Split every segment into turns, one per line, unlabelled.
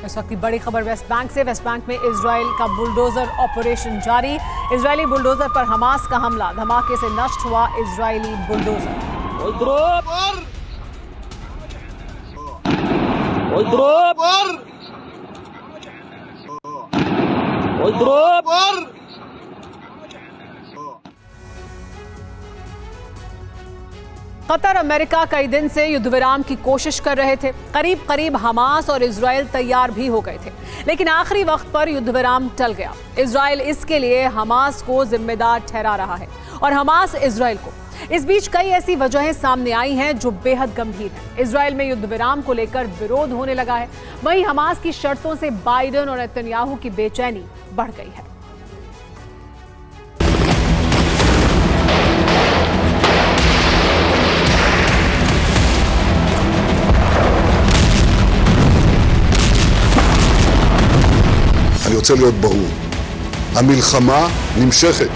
इस वक्त की बड़ी खबर वेस्ट बैंक से। वेस्ट बैंक में इजराइल का बुलडोजर ऑपरेशन जारी। इजरायली बुलडोजर पर हमास का हमला, धमाके से नष्ट हुआ इजरायली बुलडोजर। कतर अमेरिका कई दिन से युद्ध विराम की कोशिश कर रहे थे। करीब करीब हमास और इजराइल तैयार भी हो गए थे, लेकिन आखिरी वक्त पर युद्ध विराम टल गया। इजराइल इसके लिए हमास को जिम्मेदार ठहरा रहा है और हमास इजराइल को। इस बीच कई ऐसी वजहें सामने आई हैं जो बेहद गंभीर हैं। इजराइल में युद्ध विराम को लेकर विरोध होने लगा है, वहीं हमास की शर्तों से बाइडेन और नेतन्याहू की बेचैनी बढ़ गई है।
אני רוצה להיות ברור, המלחמה נמשכת.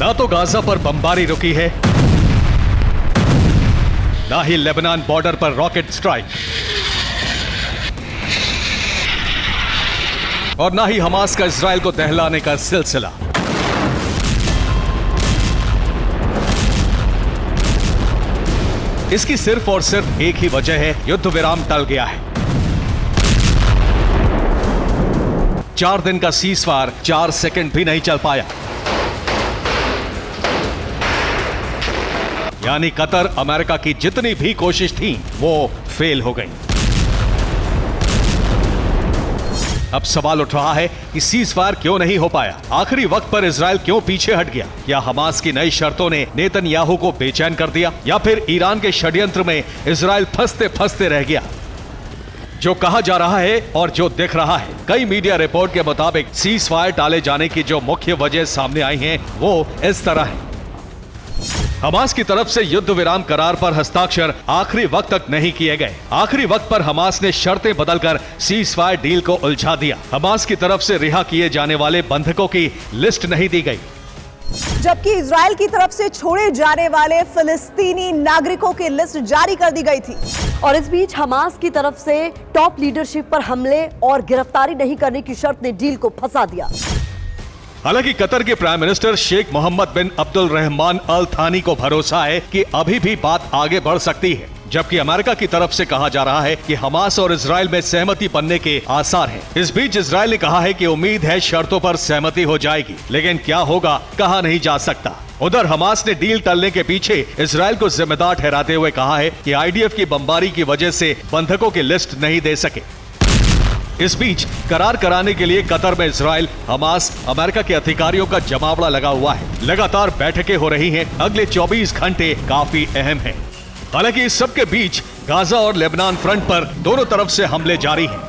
ना तो गाजा पर बमबारी रुकी है, ना ही लेबनान बॉर्डर पर रॉकेट स्ट्राइक, और ना ही हमास का इजराइल को दहलाने का सिलसिला। इसकी सिर्फ और सिर्फ एक ही वजह है, युद्ध विराम टल गया है। 4 दिन का सीजफायर 4 सेकंड भी नहीं चल पाया। यानी कतर अमेरिका की जितनी भी कोशिश थी वो फेल हो गई। अब सवाल उठ रहा है कि सीजफायर क्यों नहीं हो पाया? आखिरी वक्त पर इजराइल क्यों पीछे हट गया? क्या हमास की नई शर्तों ने नेतन्याहू को बेचैन कर दिया, या फिर ईरान के षड्यंत्र में इजराइल फंसते फंसते रह गया? जो कहा जा रहा है और जो दिख रहा है, कई मीडिया रिपोर्ट के मुताबिक सीजफायर टाले जाने की जो मुख्य वजह सामने आई हैं वो इस तरह है। हमास की तरफ से युद्ध विराम करार पर हस्ताक्षर आखिरी वक्त तक नहीं किए गए। आखिरी वक्त पर हमास ने शर्तें बदलकर सीजफायर डील को उलझा दिया। हमास की तरफ से रिहा किए जाने वाले बंधकों की लिस्ट नहीं दी गई,
जबकि इजराइल की तरफ से छोड़े जाने वाले फिलिस्तीनी नागरिकों की लिस्ट जारी कर दी गई थी।
और इस बीच हमास की तरफ से टॉप लीडरशिप पर हमले और गिरफ्तारी नहीं करने की शर्त ने डील को फंसा दिया।
हालांकि कतर के प्राइम मिनिस्टर शेख मोहम्मद बिन अब्दुल रहमान अल थानी को भरोसा है कि अभी भी बात आगे बढ़ सकती है, जबकि अमेरिका की तरफ से कहा जा रहा है कि हमास और इजराइल में सहमति बनने के आसार हैं। इस बीच इजराइल ने कहा है कि उम्मीद है शर्तों पर सहमति हो जाएगी, लेकिन क्या होगा कहा नहीं जा सकता। उधर हमास ने डील टलने के पीछे इजराइल को जिम्मेदार ठहराते हुए कहा है कि आईडीएफ की बमबारी की वजह से बंधकों की लिस्ट नहीं दे सके। इस बीच करार कराने के लिए कतर में इजराइल, हमास, अमेरिका के अधिकारियों का जमावड़ा लगा हुआ है। लगातार बैठकें हो रही हैं। अगले 24 घंटे काफी अहम हैं। हालांकि इस सब के बीच गाजा और लेबनान फ्रंट पर दोनों तरफ से हमले जारी हैं।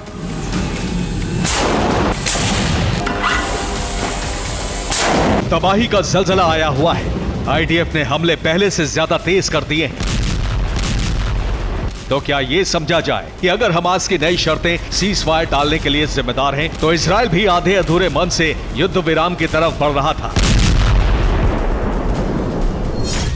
तबाही का जलजला आया हुआ है। आईडीएफ ने हमले पहले से ज्यादा तेज कर दिए हैं। तो क्या ये समझा जाए कि अगर हमास की नई शर्तें सीजफायर टालने के लिए जिम्मेदार हैं, तो इजराइल भी आधे अधूरे मन से युद्ध विराम की तरफ बढ़ रहा था।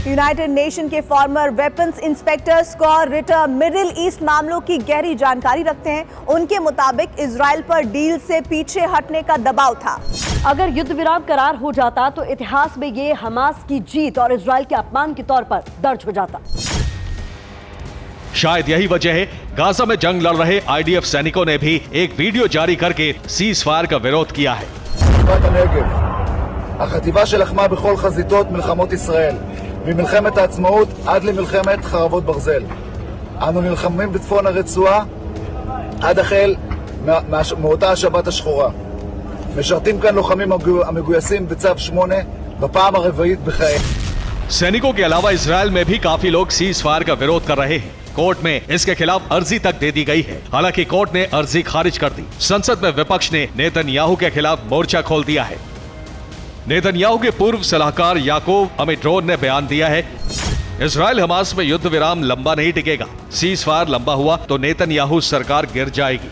यूनाइटेड नेशन के former weapons inspector Scott Ritter Middle East मामलों की गहरी जानकारी रखते हैं। उनके मुताबिक इजराइल पर डील से पीछे हटने का दबाव था।
अगर युद्ध विराम करार हो जाता तो इतिहास में ये हमास की जीत और इजराइल के अपमान के तौर पर दर्ज हो जाता।
शायद यही वजह है गाजा में जंग लड़ रहे आईडीएफ सैनिकों ने भी एक वीडियो जारी करके सीजफायर का विरोध किया है।
החטיבה שלחמה בכל חזיתות מלחמות ישראל, ממלחמת העצמאות עד למלחמת חרבות ברזל. אנו נלחמים בצפון הרצועה עד החל מאותה השבת השחורה. משרתים כאן לוחמים המגויסים בצו 8 בפעם הרביעית בחייהם.
सैनिकों के अलावा इजराइल में भी काफी लोग सीजफायर का विरोध कर रहे हैं। कोर्ट में इसके खिलाफ अर्जी तक दे दी गई है। हालांकि कोर्ट ने अर्जी खारिज कर दी। संसद में विपक्ष ने नेतन्याहू के खिलाफ मोर्चा खोल दिया है। नेतन्याहू के पूर्व सलाहकार याकूब अमिट्रोन ने बयान दिया है, इजराइल हमास में युद्ध विराम लंबा नहीं टिकेगा। सीजफायर लंबा हुआ तो नेतन्याहू सरकार गिर जाएगी।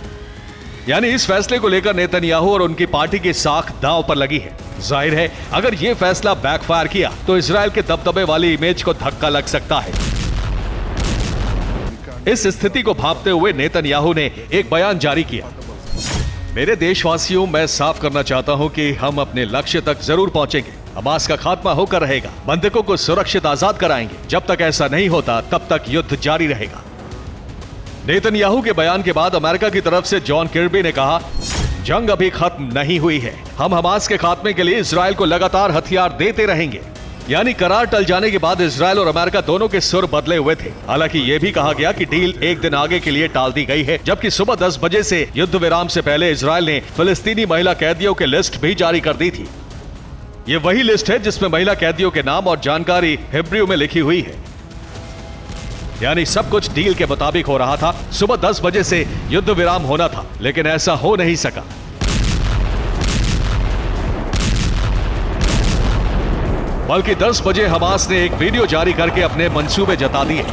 यानी इस फैसले को लेकर नेतन्याहू और उनकी पार्टी की साख दांव पर लगी है। जाहिर है अगर ये फैसला बैकफायर किया तो इजराइल के दबदबे वाली इमेज को धक्का लग सकता है। इस स्थिति को भांपते हुए नेतन्याहू ने एक बयान जारी किया। मेरे देशवासियों, मैं साफ करना चाहता हूं कि हम अपने लक्ष्य तक जरूर पहुंचेंगे। हमास का खात्मा होकर रहेगा। बंधकों को सुरक्षित आजाद कराएंगे। जब तक ऐसा नहीं होता तब तक युद्ध जारी रहेगा। नेतन्याहू के बयान के बाद अमेरिका की तरफ से जॉन किर्बी ने कहा, जंग अभी खत्म नहीं हुई है। हम हमास के खात्मे के लिए इजराइल को लगातार हथियार देते रहेंगे। यानी करार टल जाने के बाद इजराइल और अमेरिका दोनों के सुर बदले हुए थे। हालांकि यह भी कहा गया कि डील एक दिन आगे के लिए टाल दी गई है, जबकि सुबह 10 बजे से युद्ध विराम से पहले इजराइल ने फिलिस्तीनी महिला कैदियों की लिस्ट भी जारी कर दी थी। ये वही लिस्ट है जिसमें महिला कैदियों के नाम और जानकारी हिब्रू में लिखी हुई है। यानी सब कुछ डील के मुताबिक हो रहा था। सुबह 10 बजे से युद्ध विराम होना था, लेकिन ऐसा हो नहीं सका। बल्कि 10 बजे हमास ने एक वीडियो जारी करके अपने मंसूबे जता दिए।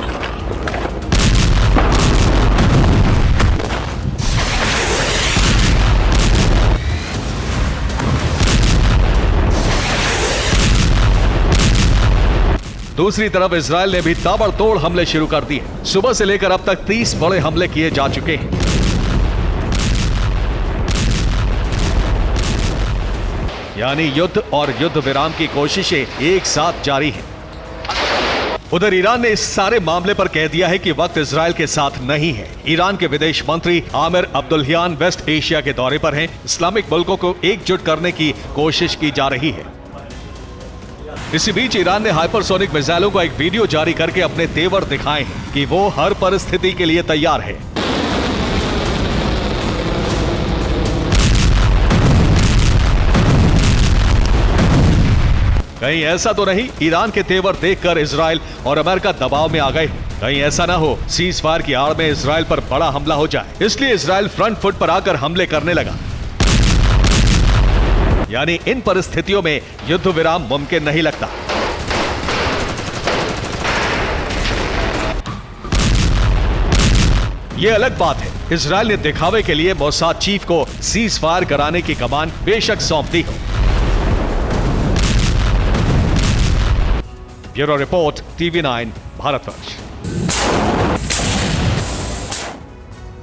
दूसरी तरफ इजराइल ने भी ताबड़तोड़ हमले शुरू कर दिए। सुबह से लेकर अब तक 30 बड़े हमले किए जा चुके हैं। यानी युद्ध और युद्ध विराम की कोशिशें एक साथ जारी हैं। उधर ईरान ने इस सारे मामले पर कह दिया है कि वक्त इजराइल के साथ नहीं है। ईरान के विदेश मंत्री आमिर अब्दुल्लाहियान वेस्ट एशिया के दौरे पर हैं। इस्लामिक मुल्कों को एकजुट करने की कोशिश की जा रही है। इसी बीच ईरान ने हाइपरसोनिक मिसाइलों का एक वीडियो जारी करके अपने तेवर दिखाए हैं कि वो हर परिस्थिति के लिए तैयार है। कहीं ऐसा तो नहीं ईरान के तेवर देखकर इजराइल और अमेरिका दबाव में आ गए। कहीं ऐसा ना हो सीज फायर की आड़ में इजराइल पर बड़ा हमला हो जाए, इसलिए इजराइल फ्रंट फुट पर आकर हमले करने लगा। यानी इन परिस्थितियों में युद्ध विराम मुमकिन नहीं लगता। यह अलग बात है, इजराइल ने दिखावे के लिए मोसाद चीफ को सीज फायर कराने की कमान बेशक सौंप दी हो। Bureau report, TV9 Bharatvarsh.